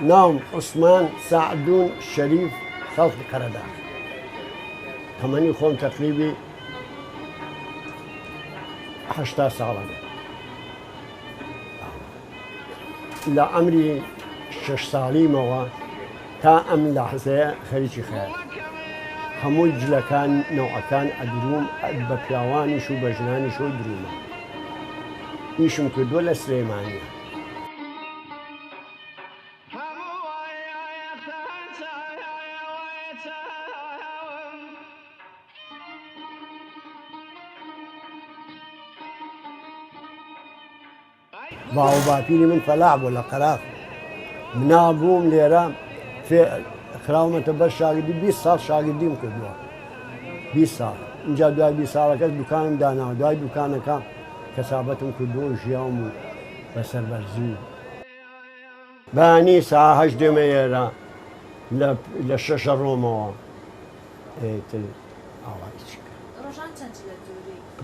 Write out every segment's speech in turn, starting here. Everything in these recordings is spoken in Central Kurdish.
ناوم عثمان سعدون شريف خلق قرداغ تمني خۆم تقریبی 80 ساڵەکە لە ئەمری 6 ساڵیمەوە تا ئەم لەحزەیە خەریکی خەیاط هەمووی جلەکان نەوعەکان ئەدروم بە پیاوانیش و بە ژنانیش و درومە ئیشم کردووە لە سلێمانیە باو باپیری من فەلاح بوو لە قەراق مناڵ بووم لێرە خراومەتە بەر شاگردی 20 ساڵ شاگردیم کردووە 20 ساڵ اینجا دوای 20 ساڵەکەس دوکانم داناوە دوای دوکانەکەم کەسابەتم کردووە ژیاوم و بەسەر بەرزی بەیانی ساعە 8 دێمە ئێرە لە 6 ڕۆمەوە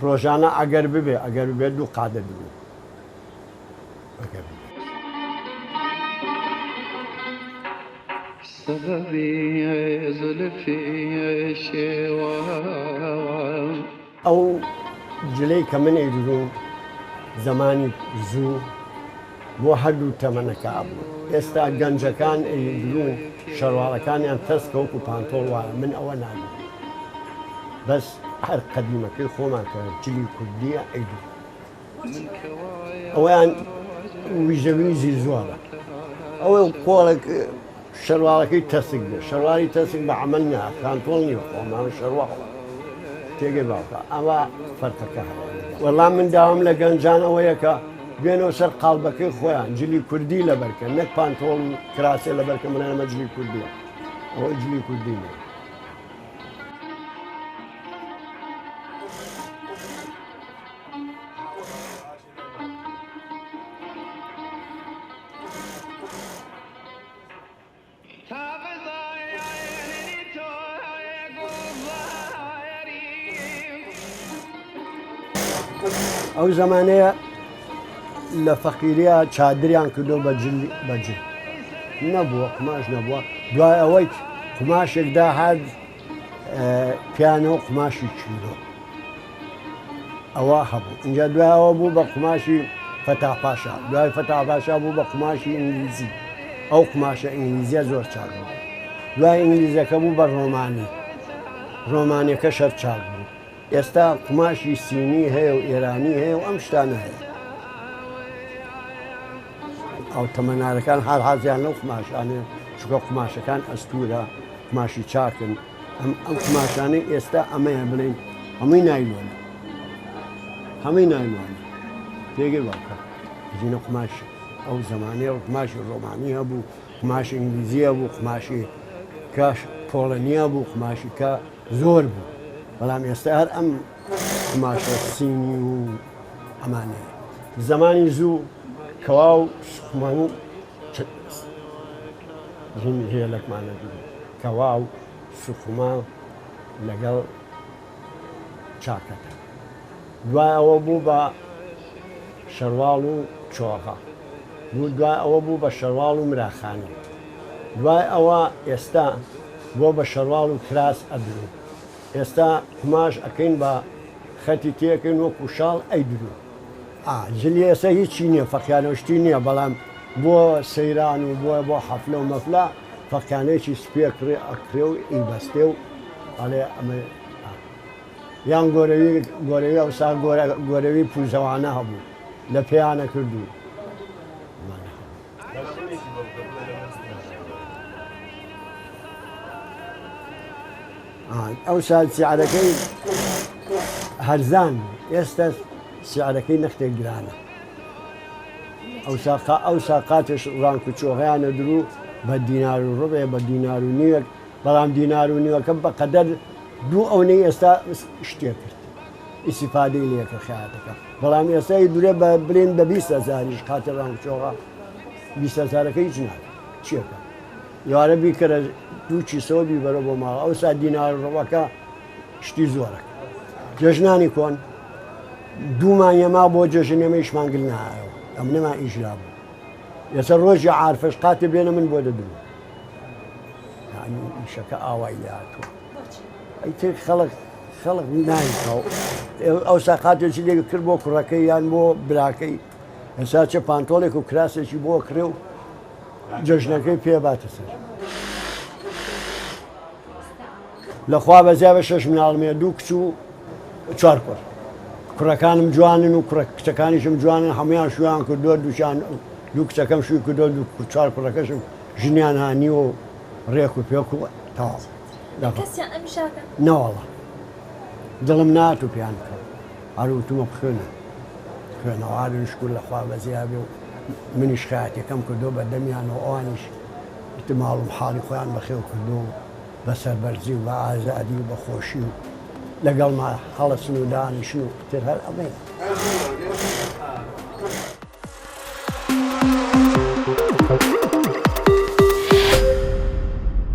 ڕۆژانە ئەگەر ببێ 2 قادە ببێ ئەو جلەی کە من ئەیدروم زمانی زوو بۆ هەردوو تەمەنەکە بوو ئێستا گەنجەکان ئەیدروم شەرواڵەکانیان تەسکە وەکو پانتۆڵ وایە من ئەوە نادوم بەس هەر قەدیمەکەی خۆمان کە جلی کوردیە ئەیدروم ئەویان ویژەویزی زۆرە ئەوە کۆڵێک شەرواڵەکەی تەسک بێ شەرواری تەسک بە عەمەل نییە کانتۆڵ نیە خۆمان شەرواڵ تێگەی باوکە ئەوە فەرقەکە هەیە وەڵام من داوام لە گەنجان ئەوەیە کە بێنەوە سەر قاڵبەکەی خۆیان جلی کوردی لەبەرکە نەک پانتۆڵ و کراسێ لەبەرکە منە ئەمە جلی کوردیە ئەوە جلی کوردی نیە ئەو زمانەیە لە فەقیریە چادریان کردو بەجل نەبووە قماش نەبووە دوای ئەوەی قماشێکدا هەر پیانەوە قماشی چیرۆ ئەوە هەبوو اینجا دوایەوە بوو بە قماشی فەتاپاشا دوای فەتاپاشا بوو بە قماشی ئینگلیزی ئەو قماشە ئینگلیزیە زۆر چاک بوو دوای ئینگلیزەکە بوو بە ڕۆمانیەکە شەر چاک بوو ئێستا قماشی سینی هەیە و ئێرانی هەیە و ئەم شتانە هەیە ئەو تەمەنارەکان هەر حەزیان لەو قماشانێ چونکە قماشەکان ئەستورە قماشی چاکن ئەم قماشانەی ئێستا ئەمەیە بڵێن هەمووی نایلۆنە پێگەی واکە ژینە قماش ئەو زمانەیە قماشی ڕۆمانی هەبوو قماشی ئینگلیزیە بوو قماشی کاش پۆڵەنیا بوو قماشی کە زۆر بوو بەڵام ئێستا هەر ئەم قماشە سینی و ئەمانەیە زمانی زوو کەوا و سوخمان و هێلەکمانە کەوا و سوخمان لەگەڵ چاکەتە دوای ئەوە بوو بە شەرواڵ و چۆغە دوای ئەوە بوو بە شەرواڵ و مراخانە دوای ئەوە ئێستا بۆ بە شەرواڵ و کراس ئەدرو ئێستا قماش ئەکەین بە خەتی تێکەین وەکو شاڵ ئەیدرو جلی ئێستا هیچی نییە فەقیانەشتی نییە بەڵام بۆ سەیران و بۆ حەفلە و مەفلا فەقیانەیەکی سپێ ئەکرێ و ئیبەستێ و ئەڵێ ئەمە یان گۆرەوی ئەوسا گۆرەوی پوزەوانە هەبوو لە پێیانە کردو ئەو سال سیعرەکەی هەرزان ئێستا سیعرەکەی نەختێک گرانە ئەو ساقاتش ڕان کوچۆغیانە درو بە دینار و ڕۆبێ بە دینار و نیوەک بەڵام دینار و نیوەکە بەقەدەر دوو ئەوەی ئێستا شتێک کرد ئیسیفادەی لێکە خیاتەکە بەڵام ئێستای دوورێ بە بڵێن بە 20,000 قاتە ڕان کوچۆغا 20,000ەکە هیچ ناکە چیەکە یارە بیکەرە دووچی سەوەبی بەرە بۆ ماڵ ئەو سا دینار ڕەوەکە شتی زۆرەکە جێژنانی کۆن دوومان یەما بۆ جێژنێمە ئیشمانگل نایەوە ئەم نەما ئیژرا بوو ئێستا ڕۆژی عارفەش قاتی بێنە من بۆ دەدوم یعنی ئیشەکە ئاوای لێ هاتووە ئەیتر خەڵک نایکەوە ئەوسا قاتێکی لێ کرد بۆ کوڕەکەی یان بۆ براکەی ئێستا چه پانتۆڵێک و کراسێکی بۆ کرێ و جەژنەکەی پێ باتە سەر لەخوا بەزیا بە 6 مناڵمێ 2 کچ و 4 کوڕ کوڕەکانم جوانن و کچەکانیشم جوانن هەمویان شویان کردووە دووشیان 2 کچەکەم شووی کردو 4 کوڕەکەشم ژنیان هانی و ڕێک و پێک و تەواو نەوەڵە دڵم ناتوو پیان بکەم هەروتومە بخوێنە خوێنەوارن شکر لەخوا بەزیا بێ و منیش خایەتەکەم کردو بە دەمیانەوە ئەوانیش ئیتماڵم حاڵی خۆیان بەخێو کردو بەسەر بەرزی و بە ئازادی و بە خۆشی و لەگەڵ ما هەڵەسن و دانیشن و تر هەر ئەمەیە